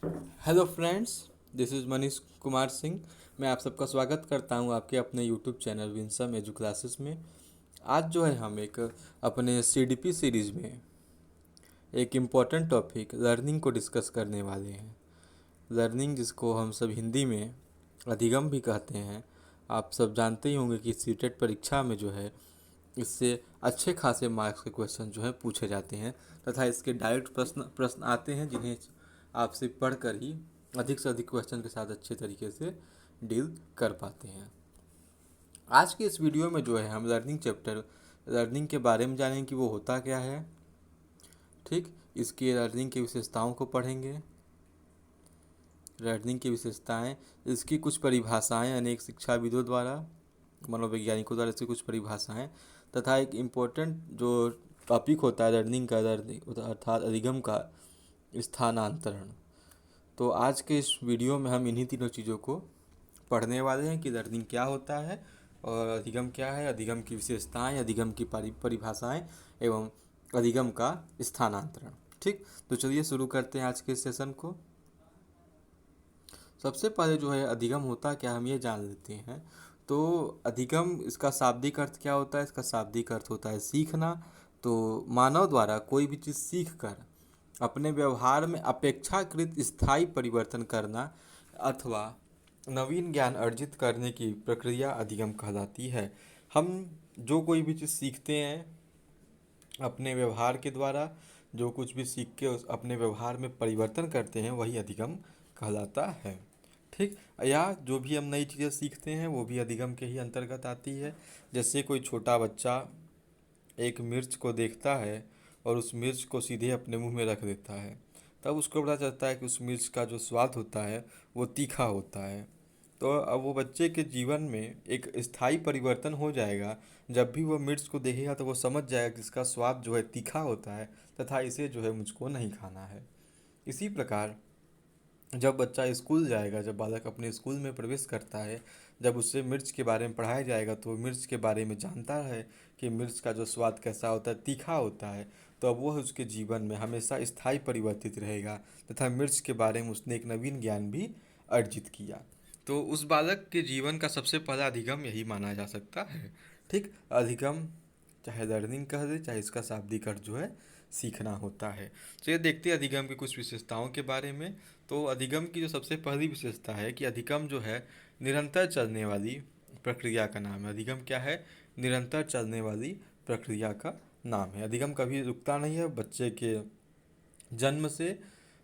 Hello friends, this is Manish Kumar Singh. मैं आप सबका स्वागत करता हूं आपके अपने YouTube channel Winsome edu classes में। आज जो है हम एक अपने सीडीपी सीरीज़ में एक इम्पॉर्टेंट टॉपिक लर्निंग को डिस्कस करने वाले हैं। लर्निंग, जिसको हम सब हिंदी में अधिगम भी कहते हैं। आप सब जानते ही होंगे कि सीटेट परीक्षा में जो है इससे अच्छे खासे मार्क्स के क्वेश्चन जो है पूछे जाते हैं तथा इसके डायरेक्ट प्रश्न प्रश्न आते हैं, जिन्हें आपसे पढ़कर ही अधिक से अधिक क्वेश्चन के साथ अच्छे तरीके से डील कर पाते हैं। आज के इस वीडियो में जो है हम लर्निंग के बारे में जानेंगे कि वो होता क्या है। ठीक, इसकी लर्निंग की विशेषताओं को पढ़ेंगे। लर्निंग की विशेषताएं, इसकी कुछ परिभाषाएं अनेक शिक्षाविदों द्वारा, मनोवैज्ञानिकों द्वारा इसकी कुछ परिभाषाएं, तथा एक इम्पोर्टेंट जो टॉपिक होता है लर्निंग का, अर्थात अधिगम का स्थानांतरण। तो आज के इस वीडियो में हम इन्हीं तीनों चीज़ों को पढ़ने वाले हैं कि लर्निंग क्या होता है और अधिगम क्या है, अधिगम की विशेषताएं, अधिगम की परिभाषाएं एवं अधिगम का स्थानांतरण। ठीक, तो चलिए शुरू करते हैं आज के सेशन को। सबसे पहले जो है अधिगम होता क्या, हम ये जान लेते हैं। तो अधिगम, इसका शाब्दिक अर्थ क्या होता है? इसका शाब्दिक अर्थ होता है सीखना। तो मानव द्वारा कोई भी चीज़ सीख कर अपने व्यवहार में अपेक्षाकृत स्थायी परिवर्तन करना अथवा नवीन ज्ञान अर्जित करने की प्रक्रिया अधिगम कहलाती है। हम जो कोई भी चीज़ सीखते हैं अपने व्यवहार के द्वारा, जो कुछ भी सीख के अपने व्यवहार में परिवर्तन करते हैं, वही अधिगम कहलाता है। ठीक, या जो भी हम नई चीज़ें सीखते हैं वो भी अधिगम के ही अंतर्गत आती है। जैसे कोई छोटा बच्चा एक मिर्च को देखता है और उस मिर्च को सीधे अपने मुंह में रख देता है, तब उसको पता चलता है कि उस मिर्च का जो स्वाद होता है वो तीखा होता है। तो अब वो बच्चे के जीवन में एक स्थायी परिवर्तन हो जाएगा। जब भी वो मिर्च को देखेगा तो वो समझ जाएगा कि इसका स्वाद जो है तीखा होता है तथा इसे जो है मुझको नहीं खाना है। इसी प्रकार जब बच्चा स्कूल जाएगा, जब बालक अपने स्कूल में प्रवेश करता है, जब उससे मिर्च के बारे में पढ़ाया जाएगा तो वो मिर्च के बारे में जानता है कि मिर्च का जो स्वाद कैसा होता है, तीखा होता है। तो अब वह उसके जीवन में हमेशा स्थायी परिवर्तित रहेगा तथा मिर्च के बारे में उसने एक नवीन ज्ञान भी अर्जित किया। तो उस बालक के जीवन का सबसे पहला अधिगम यही माना जा सकता है। ठीक, अधिगम चाहे लर्निंग कह दे, चाहे इसका शाब्दिक अर्थ जो है सीखना होता है। चलिए देखते हैं अधिगम की कुछ विशेषताओं के बारे में। तो अधिगम की जो सबसे पहली विशेषता है कि अधिगम जो है निरंतर चलने वाली प्रक्रिया का नाम है। अधिगम क्या है? निरंतर चलने वाली प्रक्रिया का नाम है। अधिगम कभी रुकता नहीं है। बच्चे के जन्म से,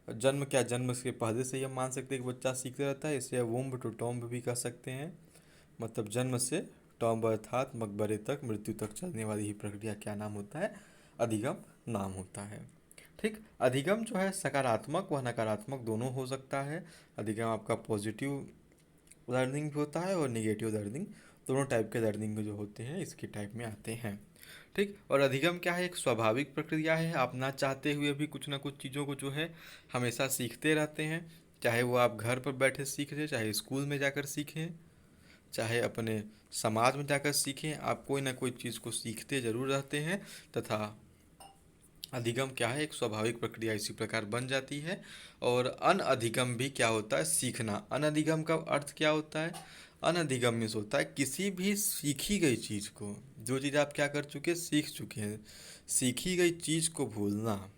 जन्म से पहले से ही हम मान सकते हैं कि बच्चा सीखते रहता है। इसे वुम्ब टू टॉम्ब भी कह सकते हैं। मतलब जन्म से टॉम्ब अर्थात मकबरे तक, मृत्यु तक चलने वाली ही प्रक्रिया क्या नाम होता है? अधिगम नाम होता है। ठीक, अधिगम जो है सकारात्मक व नकारात्मक दोनों हो सकता है। अधिगम आपका पॉजिटिव लर्निंग भी होता है और निगेटिव लर्निंग, दोनों टाइप के लर्निंग जो होते हैं इसके टाइप में आते हैं। ठीक, और अधिगम क्या है? एक स्वाभाविक प्रक्रिया है। आप ना चाहते हुए भी कुछ ना कुछ चीज़ों को जो है हमेशा सीखते रहते हैं। चाहे वो आप घर पर बैठे सीख रहे, चाहे स्कूल में जाकर सीखें, चाहे अपने समाज में जाकर सीखें, आप कोई ना कोई चीज़ को सीखते जरूर रहते हैं। तथा अधिगम क्या है? एक स्वाभाविक प्रक्रिया इसी प्रकार बन जाती है। और अनअधिगम भी क्या होता है? सीखना। अनअधिगम का अर्थ क्या होता है? अनअधिगम मीन्स होता है किसी भी सीखी गई चीज़ को, जो चीज़ आप क्या कर चुके हैं, सीख चुके हैं, सीखी गई चीज़ को भूलना।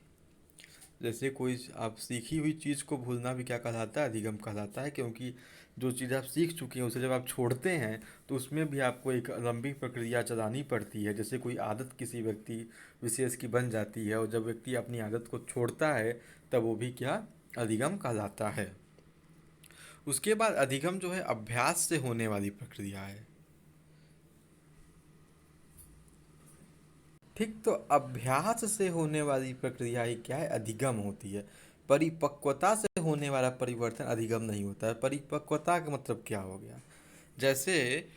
जैसे कोई आप सीखी हुई चीज़ को भूलना भी क्या कहलाता है? अधिगम कहलाता है। क्योंकि जो चीज़ आप सीख चुके हैं उसे जब आप छोड़ते हैं तो उसमें भी आपको एक लंबी प्रक्रिया चलानी पड़ती है। जैसे कोई आदत किसी व्यक्ति विशेष की बन जाती है और जब व्यक्ति अपनी आदत को छोड़ता है तब वो भी क्या? अधिगम कहलाता है। उसके बाद अधिगम जो है अभ्यास से होने वाली प्रक्रिया है। ठीक, तो अभ्यास से होने वाली प्रक्रिया ही क्या है? अधिगम होती है। परिपक्वता से होने वाला परिवर्तन अधिगम नहीं होता है। परिपक्वता का मतलब क्या हो गया? जैसे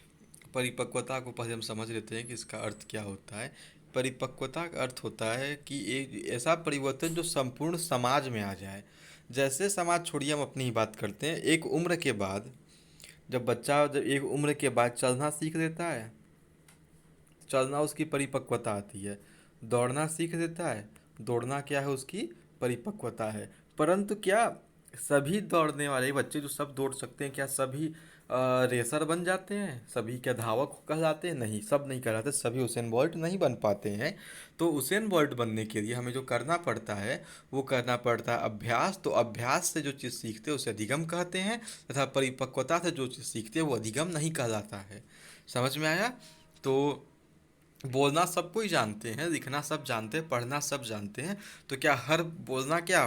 परिपक्वता को पहले हम समझ लेते हैं कि इसका अर्थ क्या होता है। परिपक्वता का अर्थ होता है कि एक ऐसा परिवर्तन जो संपूर्ण समाज में आ जाए। जैसे समाज, छोड़िए हम अपनी ही बात करते हैं। एक उम्र के बाद जब एक उम्र के बाद चलना सीख लेता है, चलना उसकी परिपक्वता आती है। दौड़ना सीख लेता है, दौड़ना क्या है? उसकी परिपक्वता है। परंतु क्या सभी दौड़ने वाले बच्चे जो सब दौड़ सकते हैं, क्या सभी रेसर बन जाते हैं? सभी क्या धावक कहलाते हैं? नहीं, सब नहीं कहलाते, सभी उसेन बोल्ट नहीं बन पाते हैं। तो उसेन बोल्ट बनने के लिए हमें जो करना पड़ता है वो करना पड़ता है अभ्यास। तो अभ्यास से जो चीज़ सीखते हैं उसे अधिगम कहते हैं, तथा परिपक्वता से जो चीज़ सीखते हैं वो अधिगम नहीं कहलाता है। समझ में आया? तो बोलना सब कोई जानते हैं, लिखना सब जानते हैं, पढ़ना सब जानते हैं। तो क्या हर बोलना, क्या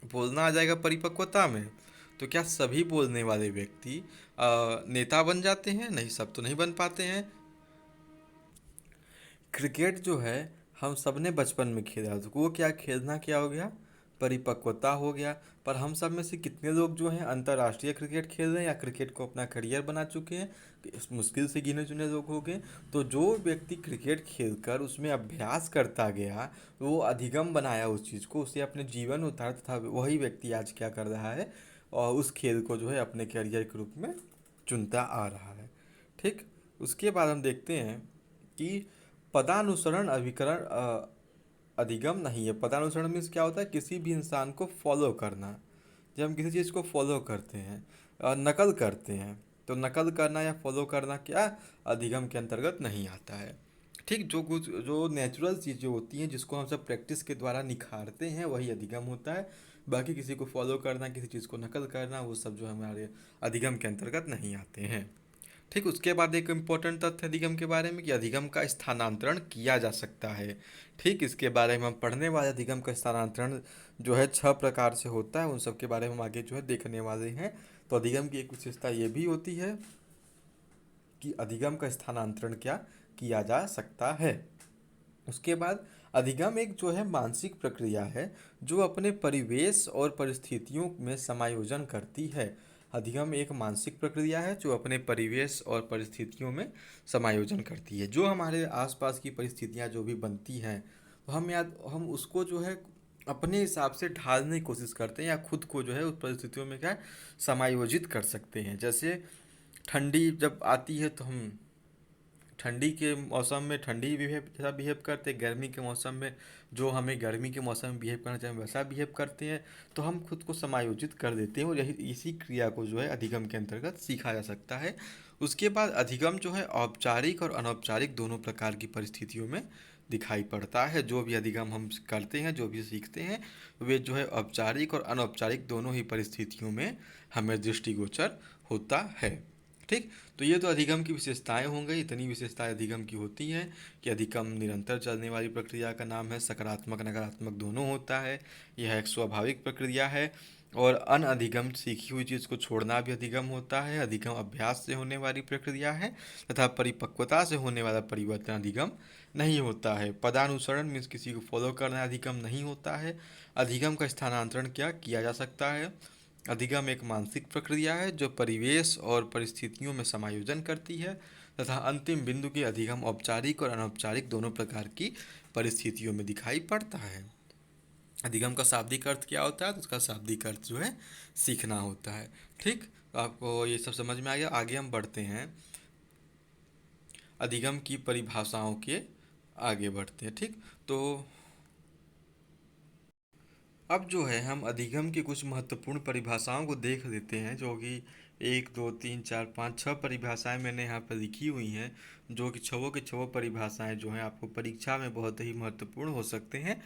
बोलना आ जाएगा परिपक्वता में? तो क्या सभी बोलने वाले व्यक्ति नेता बन जाते हैं? नहीं, सब तो नहीं बन पाते हैं। क्रिकेट जो है हम सब ने बचपन में खेला, तो वो क्या खेलना क्या हो गया? परिपक्वता हो गया। पर हम सब में से कितने लोग जो हैं अंतर्राष्ट्रीय क्रिकेट खेल रहे हैं या क्रिकेट को अपना करियर बना चुके हैं? इस मुश्किल से गिने चुने लोग हो गए। तो जो व्यक्ति क्रिकेट खेलकर उसमें अभ्यास करता गया, वो अधिगम बनाया उस चीज़ को, उसे अपने जीवन उतारा, तथा वही व्यक्ति आज क्या कर रहा है, और उस खेल को जो है अपने करियर के रूप में चुनता आ रहा है। ठीक। उसके बाद हम देखते हैं कि पदानुसरण अभिकरण अधिगम नहीं है। पदानुसरण मीन्स क्या होता है? किसी भी इंसान को फॉलो करना। जब हम किसी चीज़ को फॉलो करते हैं, नकल करते हैं, तो नकल करना या फॉलो करना क्या अधिगम के अंतर्गत नहीं आता है। ठीक। जो कुछ जो नेचुरल चीज़ें होती हैं जिसको हम सब प्रैक्टिस के द्वारा निखारते हैं वही अधिगम होता है। बाकी किसी को फॉलो करना, किसी चीज़ को नकल करना, वो सब जो हमारे अधिगम के अंतर्गत नहीं आते हैं। ठीक। उसके बाद एक इम्पोर्टेंट तथ्य अधिगम के बारे में कि अधिगम का स्थानांतरण किया जा सकता है। ठीक। इसके बारे में हम पढ़ने वाले अधिगम का स्थानांतरण जो है 6 प्रकार से होता है, उन सब के बारे में हम आगे जो है देखने वाले हैं। तो अधिगम की एक विशेषता ये भी होती है कि अधिगम का स्थानांतरण क्या किया जा सकता है। उसके बाद अधिगम एक जो है मानसिक प्रक्रिया है जो अपने परिवेश और परिस्थितियों में समायोजन करती है। अधिगम एक मानसिक प्रक्रिया है जो अपने परिवेश और परिस्थितियों में समायोजन करती है। जो हमारे आसपास की परिस्थितियाँ जो भी बनती हैं, तो हम उसको जो है अपने हिसाब से ढालने की कोशिश करते हैं, या खुद को जो है उस परिस्थितियों में क्या है, समायोजित कर सकते हैं। जैसे ठंडी जब आती है तो हम ठंडी के मौसम में ठंडी बिहेव जैसा बिहेव करते हैं, गर्मी के मौसम में जो हमें गर्मी के मौसम में बिहेव करना चाहिए वैसा बिहेव करते हैं। तो हम खुद को समायोजित कर देते हैं, और यही इसी क्रिया को जो है अधिगम के अंतर्गत सीखा जा सकता है। उसके बाद अधिगम जो है औपचारिक और अनौपचारिक दोनों प्रकार की परिस्थितियों में दिखाई पड़ता है। जो भी अधिगम हम करते हैं, जो भी सीखते हैं, वे जो है औपचारिक और अनौपचारिक दोनों ही परिस्थितियों में हमें दृष्टिगोचर होता है। ठीक। तो ये तो अधिगम की विशेषताएं हो गई। इतनी विशेषताएं अधिगम की होती हैं कि अधिगम निरंतर चलने वाली प्रक्रिया का नाम है, सकारात्मक नकारात्मक दोनों होता है, यह एक स्वाभाविक प्रक्रिया है। और अनअधिगम सीखी हुई चीज़ को छोड़ना भी अधिगम होता है। अधिगम अभ्यास से होने वाली प्रक्रिया है, तथा परिपक्वता से होने वाला परिवर्तन अधिगम नहीं होता है। पदानुसरण मीन्स किसी को फॉलो करना अधिगम नहीं होता है। अधिगम का स्थानांतरण क्या किया जा सकता है? अधिगम एक मानसिक प्रक्रिया है जो परिवेश और परिस्थितियों में समायोजन करती है, तथा अंतिम बिंदु के अधिगम औपचारिक और अनौपचारिक दोनों प्रकार की परिस्थितियों में दिखाई पड़ता है। अधिगम का शाब्दिक अर्थ क्या होता है? तो उसका शाब्दिक अर्थ जो है सीखना होता है। ठीक। तो आपको ये सब समझ में आ गया। आगे हम बढ़ते हैं, अधिगम की परिभाषाओं के आगे बढ़ते हैं। ठीक। तो अब जो है हम अधिगम की कुछ महत्वपूर्ण परिभाषाओं को देख लेते हैं, जो कि 1 2 3 4 5 6 परिभाषाएं मैंने यहाँ पर लिखी हुई हैं, जो कि छवों की छवों परिभाषाएं जो हैं आपको परीक्षा में बहुत ही महत्वपूर्ण हो सकते हैं।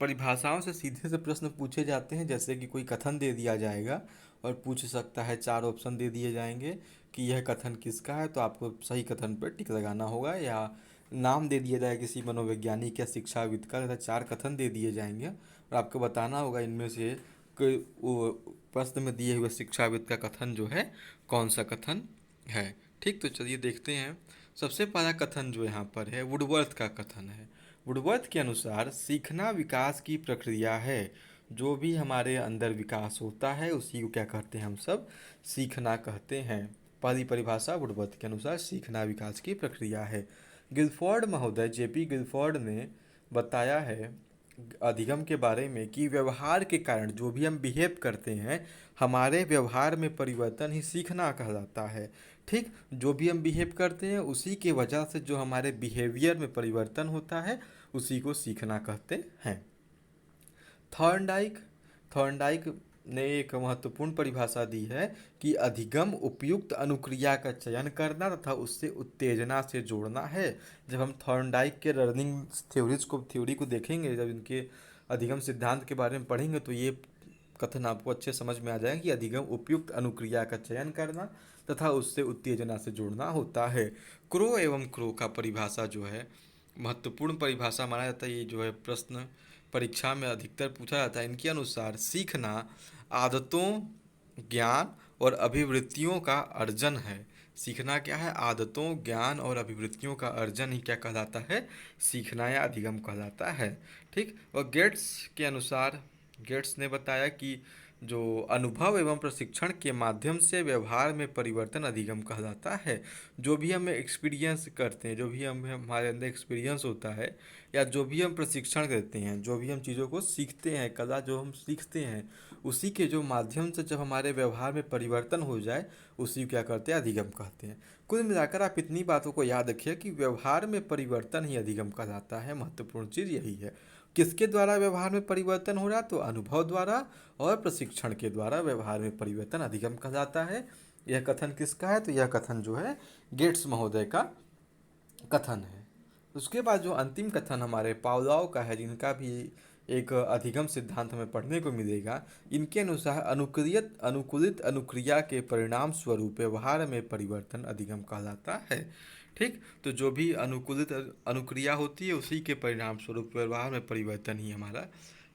परिभाषाओं से सीधे से प्रश्न पूछे जाते हैं, जैसे कि कोई कथन दे दिया जाएगा और पूछ सकता है, 4 ऑप्शन दे दिए जाएंगे कि यह कथन किसका है, तो आपको सही कथन पर टिक लगाना होगा। या नाम दे दिया जाए किसी मनोवैज्ञानिक या शिक्षाविद का, तथा 4 कथन दे दिए जाएंगे और आपको बताना होगा इनमें से कोई वो प्रश्न में दिए हुए शिक्षाविद का कथन जो है कौन सा कथन है। ठीक। तो चलिए देखते हैं। सबसे पहला कथन जो यहाँ पर है वुडवर्थ का कथन है। वुडवर्थ के अनुसार सीखना विकास की प्रक्रिया है। जो भी हमारे अंदर विकास होता है उसी को क्या कहते हैं हम सब? सीखना कहते हैं। पहली परिभाषा वुडवर्थ के अनुसार सीखना विकास की प्रक्रिया है। गिलफोर्ड महोदय जेपी गिलफोर्ड ने बताया है अधिगम के बारे में कि व्यवहार के कारण जो भी हम बिहेव करते हैं, हमारे व्यवहार में परिवर्तन ही सीखना कहलाता है। ठीक। जो भी हम बिहेव करते हैं उसी के वजह से जो हमारे बिहेवियर में परिवर्तन होता है उसी को सीखना कहते हैं। थॉर्नडाइक थॉर्नडाइक ने एक महत्वपूर्ण परिभाषा दी है कि अधिगम उपयुक्त अनुक्रिया का चयन करना तथा उससे उत्तेजना से जोड़ना है। जब हम थॉर्नडाइक के लर्निंग थ्योरी को देखेंगे, जब इनके अधिगम सिद्धांत के बारे में पढ़ेंगे, तो ये कथन आपको अच्छे समझ में आ जाएगा कि अधिगम उपयुक्त अनुक्रिया का चयन करना तथा उससे उत्तेजना से जोड़ना होता है। क्रो एवं क्रो का परिभाषा जो है महत्वपूर्ण परिभाषा माना जाता है। ये जो है प्रश्न परीक्षा में अधिकतर पूछा जाता है। इनके अनुसार सीखना आदतों, ज्ञान और अभिवृत्तियों का अर्जन है। सीखना क्या है? आदतों, ज्ञान और अभिवृत्तियों का अर्जन ही क्या कहलाता है? सीखना या अधिगम कहलाता है। ठीक। और गेट्स के अनुसार, गेट्स ने बताया कि जो अनुभव एवं प्रशिक्षण के माध्यम से व्यवहार में परिवर्तन अधिगम कहलाता है। जो भी हम एक्सपीरियंस करते हैं, जो भी हमारे अंदर एक्सपीरियंस होता है, या जो भी हम प्रशिक्षण देते हैं, जो भी हम चीज़ों को सीखते हैं, कला जो हम सीखते हैं, उसी के जो माध्यम से जब हमारे व्यवहार में परिवर्तन हो जाए, उसी को क्या करते हैं? अधिगम कहते हैं। कुल मिलाकर आप इतनी बातों को याद रखिए कि व्यवहार में परिवर्तन ही अधिगम कहलाता है। महत्वपूर्ण चीज़ यही है। किसके द्वारा व्यवहार में परिवर्तन हो रहा? तो अनुभव द्वारा और प्रशिक्षण के द्वारा व्यवहार में परिवर्तन अधिगम कहलाता है। यह कथन किसका है? तो यह कथन जो है गेट्स महोदय का कथन है। उसके बाद जो अंतिम कथन हमारे पावलोव का है, जिनका भी एक अधिगम सिद्धांत हमें पढ़ने को मिलेगा। इनके अनुसार अनुकूलित अनुक्रिया के परिणाम स्वरूप व्यवहार में परिवर्तन अधिगम कहलाता है। ठीक। तो जो भी अनुकूलित अनुक्रिया होती है, उसी के परिणाम स्वरूप व्यवहार में परिवर्तन ही हमारा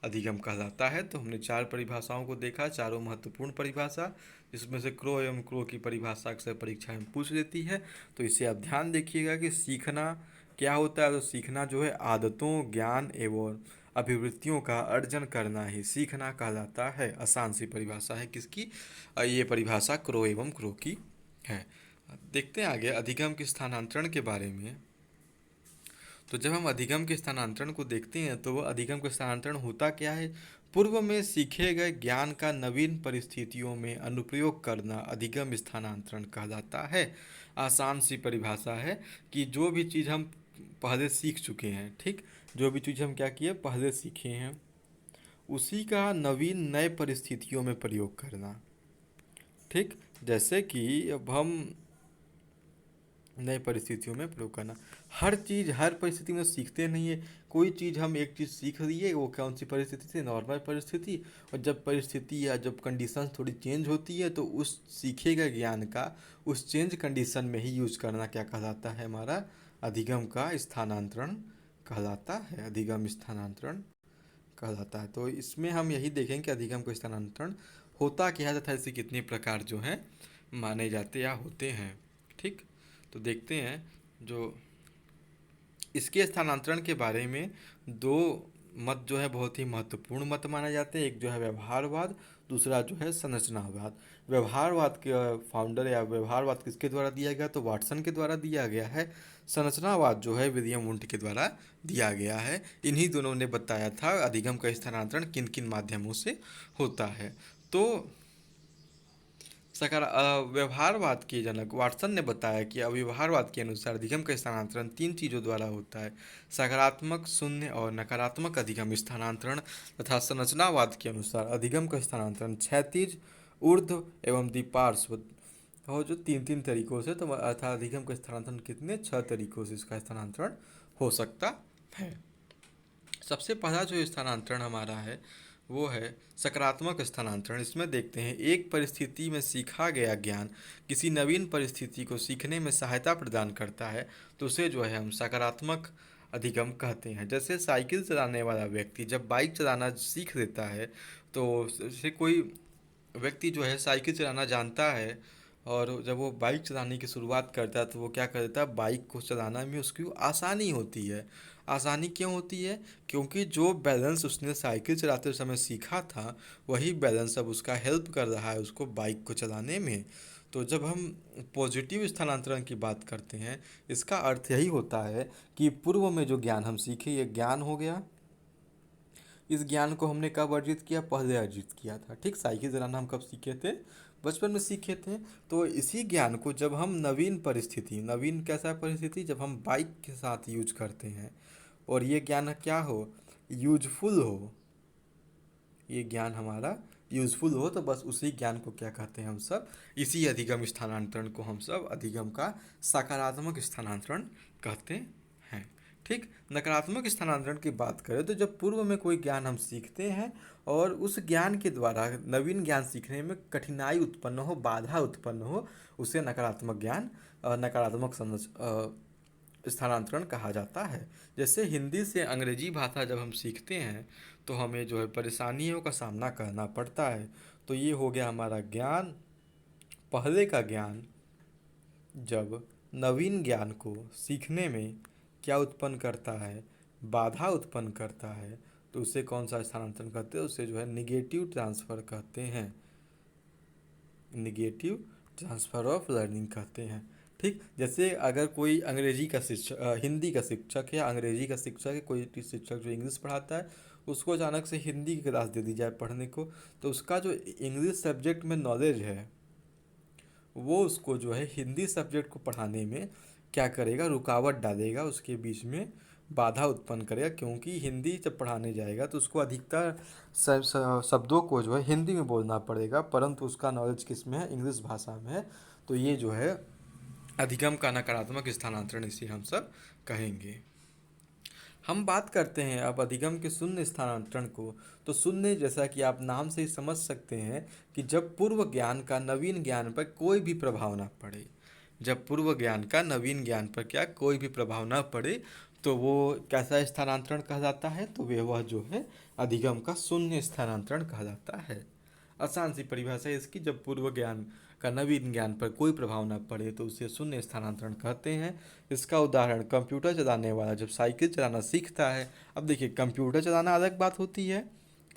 अधिगम कहलाता है। तो हमने 4 परिभाषाओं को देखा, चारों महत्वपूर्ण परिभाषा, जिसमें से क्रो एवं क्रो की परिभाषा अक्सर परीक्षा में पूछ लेती है। तो इसे आप ध्यान देखिएगा कि सीखना क्या होता है। तो सीखना जो है आदतों, ज्ञान एवं अभिवृत्तियों का अर्जन करना ही सीखना कहलाता है। आसान सी परिभाषा है किसकी? ये परिभाषा क्रो एवं क्रो की है। देखते हैं आगे अधिगम के स्थानांतरण के बारे में। तो जब हम अधिगम के स्थानांतरण को देखते हैं, तो वह अधिगम का स्थानांतरण होता क्या है? पूर्व में सीखे गए ज्ञान का नवीन परिस्थितियों में अनुप्रयोग करना अधिगम स्थानांतरण कहलाता है। आसान सी परिभाषा है कि जो भी चीज़ हम पहले सीख चुके हैं, ठीक, जो भी चीज़ हम क्या किए पहले सीखे हैं, उसी का नवीन नए परिस्थितियों में प्रयोग करना। ठीक। जैसे कि अब हम नए परिस्थितियों में प्रयोग करना, हर चीज़ हर परिस्थिति में सीखते नहीं है। कोई चीज़ हम एक चीज़ सीख रही है, वो कौन सी परिस्थिति थी? नॉर्मल परिस्थिति। और जब परिस्थिति या जब कंडीशंस थोड़ी चेंज होती है, तो उस सीखे गए ज्ञान का उस चेंज कंडीशन में ही यूज करना क्या कहलाता है? हमारा अधिगम का स्थानांतरण कहलाता है। अधिगम स्थानांतरण कहलाता है। तो इसमें हम यही देखेंगे कि अधिगम का स्थानांतरण होता क्या है तथा इसके कितने प्रकार जो हैं माने जाते या होते हैं। ठीक। तो देखते हैं जो इसके स्थानांतरण के बारे में दो मत जो है बहुत ही महत्वपूर्ण मत माने जाते हैं। एक जो है व्यवहारवाद, दूसरा जो है संरचनावाद। व्यवहारवाद के फाउंडर या व्यवहारवाद किसके द्वारा दिया गया? तो वाटसन के द्वारा दिया गया है। संरचनावाद जो है विलियम वुंट के द्वारा दिया गया है। इन्हीं दोनों ने बताया था अधिगम का स्थानांतरण किन किन माध्यमों से होता है। तो व्यवहारवाद के जनक वाटसन ने बताया कि व्यवहारवाद के अनुसार अधिगम का स्थानांतरण 3 चीज़ों द्वारा होता है: सकारात्मक, शून्य और नकारात्मक अधिगम स्थानांतरण। तथा संरचनावाद के अनुसार अधिगम का स्थानांतरण क्षैतिज, ऊर्ध्व एवं द्विपार्श्व और जो 3 तरीकों से, तो अर्थात अधिगम का स्थानांतरण कितने 6 तरीकों से इसका स्थानांतरण हो सकता है। सबसे पहला जो स्थानांतरण हमारा है वो है सकारात्मक स्थानांतरण। इसमें देखते हैं एक परिस्थिति में सीखा गया ज्ञान किसी नवीन परिस्थिति को सीखने में सहायता प्रदान करता है, तो उसे जो है हम सकारात्मक अधिगम कहते हैं। जैसे साइकिल चलाने वाला व्यक्ति जब बाइक चलाना सीख लेता है, तो जैसे कोई व्यक्ति जो है साइकिल चलाना जानता है, और जब वो बाइक चलाने की शुरुआत करता है, तो वो क्या करता है, बाइक को चलाना में उसकी आसानी होती है। आसानी क्यों होती है? क्योंकि जो बैलेंस उसने साइकिल चलाते समय सीखा था, वही बैलेंस अब उसका हेल्प कर रहा है उसको बाइक को चलाने में। तो जब हम पॉजिटिव स्थानांतरण की बात करते हैं, इसका अर्थ यही होता है कि पूर्व में जो ज्ञान हम सीखे, ये ज्ञान हो गया। इस ज्ञान को हमने कब अर्जित किया? पहले अर्जित किया था। ठीक। साइकिल चलाना हम कब सीखे थे? बचपन में सीखे थे। तो इसी ज्ञान को जब हम नवीन परिस्थिति, नवीन कैसा परिस्थिति, जब हम बाइक के साथ यूज करते हैं, और ये ज्ञान क्या हो, यूजफुल हो, ये ज्ञान हमारा यूज़फुल हो, तो बस उसी ज्ञान को क्या कहते हैं हम सब, इसी अधिगम स्थानांतरण को हम सब अधिगम का सकारात्मक स्थानांतरण कहते हैं। ठीक। नकारात्मक स्थानांतरण की बात करें तो जब पूर्व में कोई ज्ञान हम सीखते हैं और उस ज्ञान के द्वारा नवीन ज्ञान सीखने में कठिनाई उत्पन्न हो, बाधा उत्पन्न हो, उसे नकारात्मक ज्ञान नकारात्मक स्थानांतरण कहा जाता है। जैसे हिंदी से अंग्रेजी भाषा जब हम सीखते हैं तो हमें जो है परेशानियों का सामना करना पड़ता है। तो ये हो गया हमारा ज्ञान। पहले का ज्ञान जब नवीन ज्ञान को सीखने में क्या उत्पन्न करता है, बाधा उत्पन्न करता है, तो उसे कौन सा स्थानांतरण कहते हैं, उसे जो है निगेटिव ट्रांसफ़र कहते हैं, निगेटिव ट्रांसफ़र ऑफ लर्निंग कहते हैं। ठीक। जैसे अगर कोई अंग्रेजी का शिक्षक, हिंदी का शिक्षक या अंग्रेजी का शिक्षक है, कोई शिक्षक जो इंग्लिश पढ़ाता है, उसको अचानक से हिंदी की क्लास दे दी जाए पढ़ने को, तो उसका जो इंग्लिश सब्जेक्ट में नॉलेज है वो उसको जो है हिंदी सब्जेक्ट को पढ़ाने में क्या करेगा, रुकावट डालेगा, उसके बीच में बाधा उत्पन्न करेगा। क्योंकि हिंदी जब पढ़ाने जाएगा तो उसको अधिकतर शब्दों को जो है हिंदी में बोलना पड़ेगा, परंतु उसका नॉलेज किस में है, इंग्लिश भाषा में है। तो ये जो है अधिगम का नकारात्मक स्थानांतरण इसे हम सब कहेंगे। हम बात करते हैं अब अधिगम के शून्य स्थानांतरण को। तो शून्य, जैसा कि आप नाम से ही समझ सकते हैं कि जब पूर्व ज्ञान का नवीन ज्ञान पर कोई भी प्रभाव ना पड़े, जब पूर्व ज्ञान का नवीन ज्ञान पर क्या कोई भी प्रभाव ना पड़े, तो वो कैसा स्थानांतरण कहा जाता है, तो वह जो है अधिगम का शून्य स्थानांतरण कहा जाता है। आसान सी परिभाषा है इसकी, जब पूर्व ज्ञान का नवीन ज्ञान पर कोई प्रभाव न पड़े तो उसे शून्य स्थानांतरण कहते हैं। इसका उदाहरण कंप्यूटर चलाने वाला जब साइकिल चलाना सीखता है। अब देखिए, कंप्यूटर चलाना अलग बात होती है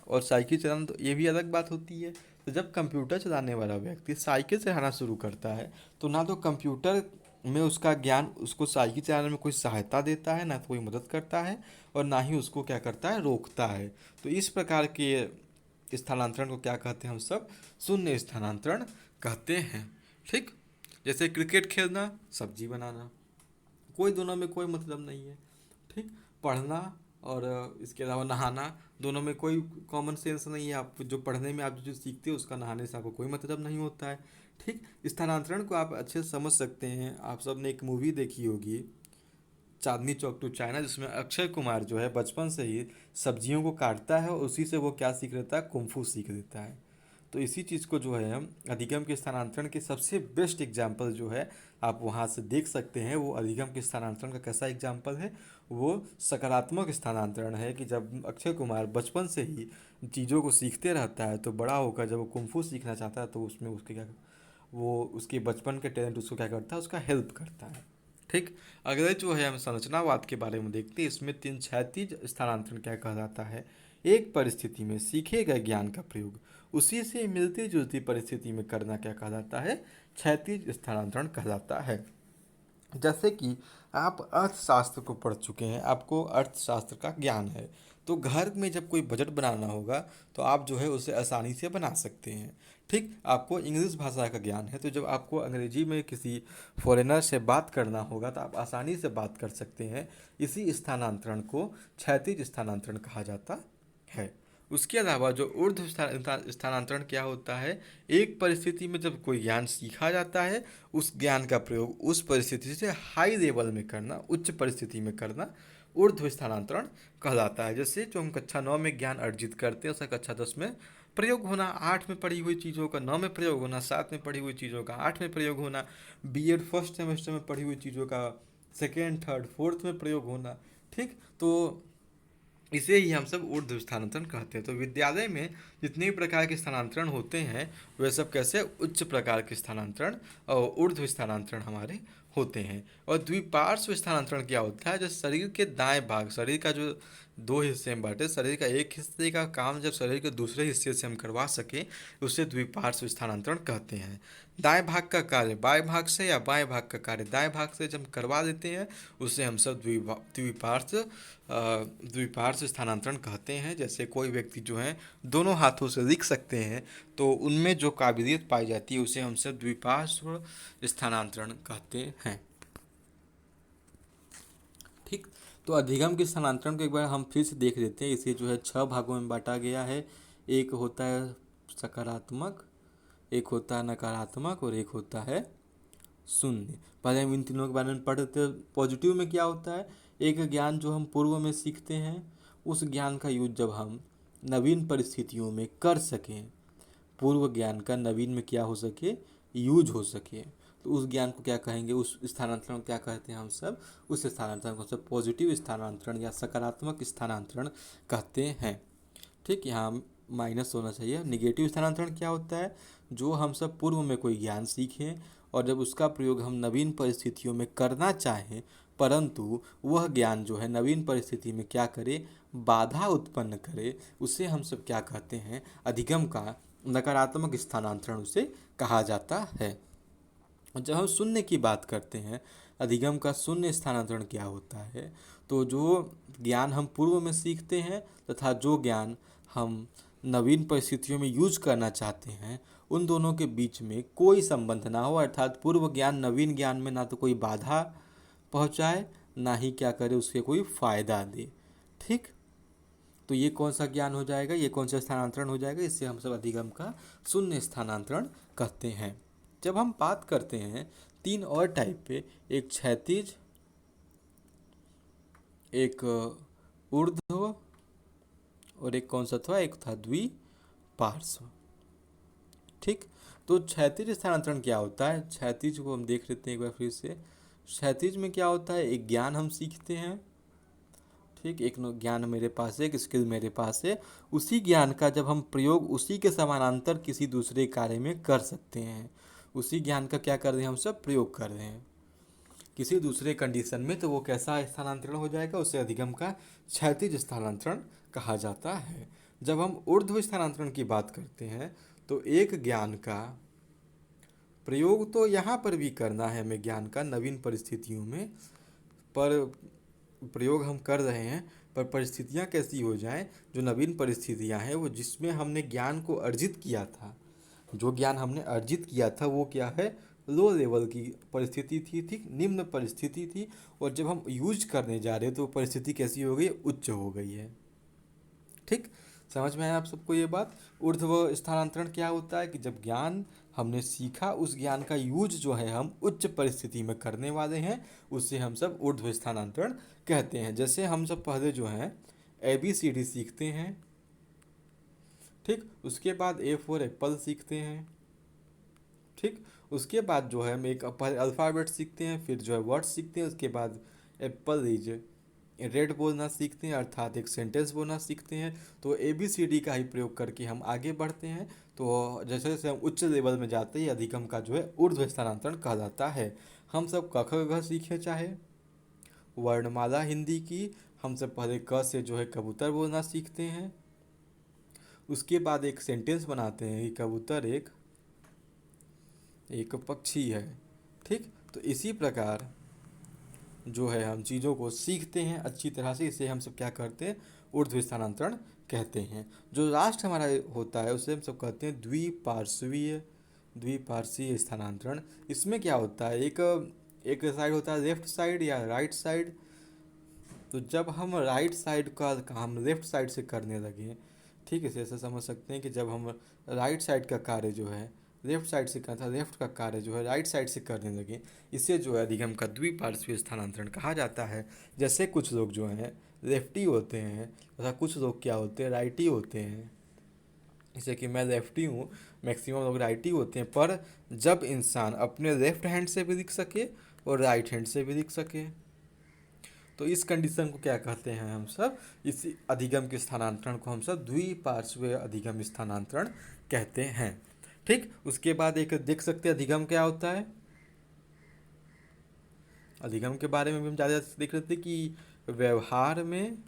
और साइकिल चलाना तो ये भी अलग बात होती है। तो जब कंप्यूटर चलाने वाला व्यक्ति साइकिल चलाना शुरू करता है तो ना तो कंप्यूटर में उसका ज्ञान उसको साइकिल चलाने में कोई सहायता देता है, ना तो कोई मदद करता है, और ना ही उसको क्या करता है, रोकता है। तो इस प्रकार के स्थानांतरण को क्या कहते हैं हम सब, शून्य स्थानांतरण कहते हैं। ठीक। जैसे क्रिकेट खेलना, सब्जी बनाना, कोई दोनों में कोई मतलब नहीं है। ठीक। पढ़ना और इसके अलावा नहाना, दोनों में कोई कॉमन सेंस नहीं है। आप जो पढ़ने में आप जो सीखते हो उसका नहाने से आपको कोई मतलब नहीं होता है। ठीक। स्थानांतरण को आप अच्छे से समझ सकते हैं। आप सब ने एक मूवी देखी होगी, चांदनी चौक टू चाइना, जिसमें अक्षय कुमार जो है बचपन से ही सब्जियों को काटता है और उसी से वो क्या सीख लेता है, कुंफू सीख लेता है। तो इसी चीज़ को जो है हम अधिगम के स्थानांतरण के सबसे बेस्ट एग्जाम्पल जो है आप वहाँ से देख सकते हैं। वो अधिगम के स्थानांतरण का कैसा एग्जाम्पल है, वो सकारात्मक स्थानांतरण है कि जब अक्षय कुमार बचपन से ही चीज़ों को सीखते रहता है तो बड़ा होकर जब वो कुंफू सीखना चाहता है तो उसमें उसके क्या, वो उसके बचपन के टैलेंट उसको क्या करता है, उसका हेल्प करता है। ठीक। अगले जो है हम संरचनावाद के बारे में देखते हैं। इसमें तीन क्षैतिज स्थानांतरण क्या कहा जाता है, एक परिस्थिति में सीखे गए ज्ञान का प्रयोग उसी से मिलती जुलती परिस्थिति में करना क्या कहा जाता है, क्षैतिज स्थानांतरण कहा जाता है। जैसे कि आप अर्थशास्त्र को पढ़ चुके हैं, आपको अर्थशास्त्र का ज्ञान है, तो घर में जब कोई बजट बनाना होगा तो आप जो है उसे आसानी से बना सकते हैं। ठीक। आपको इंग्लिश भाषा का ज्ञान है, तो जब आपको अंग्रेजी में किसी फॉरेनर से बात करना होगा तो आप आसानी से बात कर सकते हैं। इसी स्थानांतरण को क्षैतिज स्थानांतरण कहा जाता है। उसके अलावा जो ऊर्ध्व स्थानांतरण क्या होता है, एक परिस्थिति में जब कोई ज्ञान सीखा जाता है उस ज्ञान का प्रयोग उस परिस्थिति से हाई लेवल में करना, उच्च परिस्थिति में करना ऊर्ध्व स्थानांतरण कहलाता है। जैसे जो हम कक्षा 9 में ज्ञान अर्जित करते हैं उसका कक्षा 10 में प्रयोग होना, 8 में पढ़ी हुई चीज़ों का 9 में प्रयोग होना, 7 में पढ़ी हुई चीज़ों का 8 में प्रयोग होना, बीएड फर्स्ट सेमेस्टर में पढ़ी हुई चीज़ों का सेकेंड थर्ड फोर्थ में प्रयोग होना। ठीक। तो इसे ही हम सब ऊर्ध्व स्थानांतरण कहते हैं। तो विद्यालय में जितने भी प्रकार के स्थानांतरण होते हैं वे सब कैसे उच्च प्रकार के स्थानांतरण और ऊर्ध्व स्थानांतरण हमारे होते हैं। और द्विपार्श्व स्थानांतरण क्या होता है, जो शरीर के दाएं भाग, शरीर का जो दो हिस्से में बांटे, शरीर का एक हिस्से का काम जब शरीर के दूसरे हिस्से से हम करवा सकें उसे द्विपार्श्व स्थानांतरण कहते हैं। दाएं भाग का कार्य बाएं भाग से या बाएं भाग का कार्य दाएं भाग से जब करवा देते हैं उसे हम सब द्विपार्श्व स्थानांतरण कहते हैं। जैसे कोई व्यक्ति जो है दोनों हाथों से लिख सकते हैं तो उनमें जो काबिलियत पाई जाती है उसे हम सब द्विपार्श्व स्थानांतरण कहते हैं। ठीक। तो अधिगम के स्थानांतरण को एक बार हम फिर से देख लेते हैं। इसे जो है 6 भागों में बांटा गया है। एक होता है सकारात्मक, एक होता है नकारात्मक और एक होता है शून्य। पहले हम इन तीनों के बारे में पढ़ते। पॉजिटिव में क्या होता है, एक ज्ञान जो हम पूर्व में सीखते हैं उस ज्ञान का यूज जब हम नवीन परिस्थितियों में कर सकें, पूर्व ज्ञान का नवीन में क्या हो सके, यूज हो सके, तो उस ज्ञान को क्या कहेंगे, उस स्थानांतरण को क्या कहते हैं हम सब, उस स्थानांतरण को सब पॉजिटिव स्थानांतरण या सकारात्मक स्थानांतरण कहते हैं। ठीक, यहाँ माइनस होना चाहिए। निगेटिव स्थानांतरण क्या होता है, जो हम सब पूर्व में कोई ज्ञान सीखें और जब उसका प्रयोग हम नवीन परिस्थितियों में करना चाहें, परंतु वह ज्ञान जो है नवीन परिस्थिति में क्या करे, बाधा उत्पन्न करे, उसे हम सब क्या कहते हैं, अधिगम का नकारात्मक स्थानांतरण उसे कहा जाता है। जब हम शून्य की बात करते हैं, अधिगम का शून्य स्थानांतरण क्या होता है, तो जो ज्ञान हम पूर्व में सीखते हैं तथा जो ज्ञान हम नवीन परिस्थितियों में यूज करना चाहते हैं, उन दोनों के बीच में कोई संबंध ना हो, अर्थात पूर्व ज्ञान नवीन ज्ञान में ना तो कोई बाधा पहुंचाए, ना ही क्या करे उसके कोई फायदा दे। ठीक, तो ये कौन सा ज्ञान हो जाएगा, ये कौन सा स्थानांतरण हो जाएगा, इससे हम सब अधिगम का शून्य स्थानांतरण कहते हैं। जब हम बात करते हैं तीन और टाइप पे, एक क्षैतिज, एक ऊर्ध्व और एक कौन सा था, एक था द्विपार्श्व। ठीक, तो क्षैतिज स्थानांतरण क्या होता है, क्षैतिज को हम देख लेते हैं एक बार फिर से। क्षैतिज में क्या होता है, एक ज्ञान हम सीखते हैं, ठीक, एक ज्ञान मेरे पास है, एक स्किल मेरे पास है, उसी ज्ञान का जब हम प्रयोग उसी के समानांतर किसी दूसरे कार्य में कर सकते हैं, उसी ज्ञान का क्या कर रहे हैं हम सब, प्रयोग कर रहे हैं किसी दूसरे कंडीशन में, तो वो कैसा स्थानांतरण हो जाएगा, उसे अधिगम का क्षैतिज स्थानांतरण कहा जाता है। जब हम ऊर्ध्व स्थानांतरण की बात करते हैं, तो एक ज्ञान का प्रयोग तो यहाँ पर भी करना है हमें ज्ञान का नवीन परिस्थितियों में, पर प्रयोग हम कर रहे हैं, पर परिस्थितियाँ कैसी हो जाएं, जो नवीन परिस्थितियाँ हैं वो जिसमें हमने ज्ञान को अर्जित किया था, जो ज्ञान हमने अर्जित किया था वो क्या है, लो लेवल की परिस्थिति थी, ठीक, निम्न परिस्थिति थी, और जब हम यूज करने जा रहे हैं तो परिस्थिति कैसी हो गई, उच्च हो गई है। ठीक, समझ में आया आप सबको ये बात। ऊर्ध्व स्थानांतरण क्या होता है कि जब ज्ञान हमने सीखा, उस ज्ञान का यूज जो है हम उच्च परिस्थिति में करने वाले हैं, उससे हम सब ऊर्ध्व स्थानांतरण कहते हैं। जैसे हम सब पहले जो है ABCD सीखते हैं, ठीक, उसके बाद A फॉर एप्पल सीखते हैं, ठीक, उसके बाद जो है हम एक अल्फ़ाबेट सीखते हैं, फिर जो है वर्ड सीखते हैं, उसके बाद एप्पल इज रेड बोलना सीखते हैं, अर्थात एक सेंटेंस बोलना सीखते हैं। तो ABCD का ही प्रयोग करके हम आगे बढ़ते हैं। तो जैसे जैसे हम उच्च लेवल में जाते हैं, अधिगम का जो है ऊर्ध्व स्थानांतरण कहा जाता है। हम सब क ख ग सीखे, चाहे वर्णमाला हिंदी की, हम सब पहले क से जो है कबूतर बोलना सीखते हैं, उसके बाद एक सेंटेंस बनाते हैं कि कबूतर एक पक्षी है। ठीक, तो इसी प्रकार जो है हम चीज़ों को सीखते हैं अच्छी तरह से, इसे हम सब क्या करते हैं, ऊर्ध्व स्थानांतरण कहते हैं। जो लास्ट हमारा होता है उसे हम सब कहते हैं द्विपार्श्वीय स्थानांतरण। इसमें क्या होता है, एक साइड होता है लेफ्ट साइड या राइट साइड। तो जब हम राइट साइड का काम लेफ्ट साइड से करने लगे, ठीक है, ऐसा समझ सकते हैं कि जब हम राइट साइड का कार्य जो है लेफ्ट साइड से करता, लेफ्ट का कार्य जो है राइट साइड से करने लगे, इसे जो है अधिगम का द्विपार्श्वीय स्थानांतरण कहा जाता है। जैसे कुछ लोग जो हैं लेफ्टी होते हैं तथा कुछ लोग क्या होते हैं, राइटी होते हैं। जैसे कि मैं लेफ्टी हूँ, मैक्सिमम लोग राइटी होते हैं, पर जब इंसान अपने लेफ्ट हैंड से भी लिख सके और राइट हैंड से भी लिख सके, तो इस कंडीशन को क्या कहते हैं हम सब, इस अधिगम के स्थानांतरण को हम सब द्विपार्श्वीय अधिगम स्थानांतरण कहते हैं। ठीक, उसके बाद एक देख सकते हैं अधिगम क्या होता है। अधिगम के बारे में भी हम ज़्यादा देख रहे थे कि व्यवहार में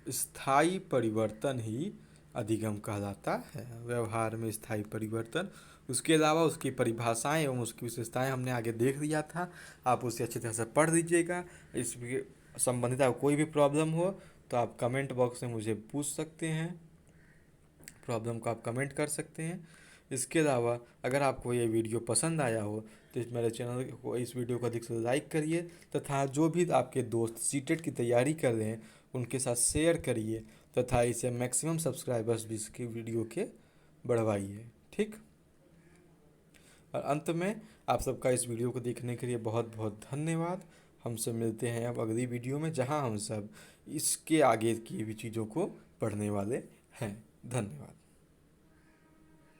स्थायी परिवर्तन ही अधिगम कहलाता है। व्यवहार में स्थायी परिवर्तन, उसके अलावा उसकी परिभाषाएं एवं उसकी विशेषताएं हमने आगे देख लिया था, आप उसे अच्छी तरह से पढ़ लीजिएगा। इस संबंधित आपको कोई भी प्रॉब्लम हो तो आप कमेंट बॉक्स में मुझे पूछ सकते हैं, प्रॉब्लम को आप कमेंट कर सकते हैं। इसके अलावा अगर आपको ये वीडियो पसंद आया हो तो इस मेरे चैनल को, इस वीडियो को अधिक से लाइक करिए, तथा जो भी आपके दोस्त सीटेट की तैयारी कर रहे हैं उनके साथ शेयर करिए, तथा इसे मैक्सिमम सब्सक्राइबर्स भी इसकी वीडियो के बढ़वाइए। ठीक। और अंत में आप सबका इस वीडियो को देखने के लिए बहुत बहुत धन्यवाद। हमसे मिलते हैं अब अगली वीडियो में, जहां हम सब इसके आगे की भी चीज़ों को पढ़ने वाले हैं। धन्यवाद।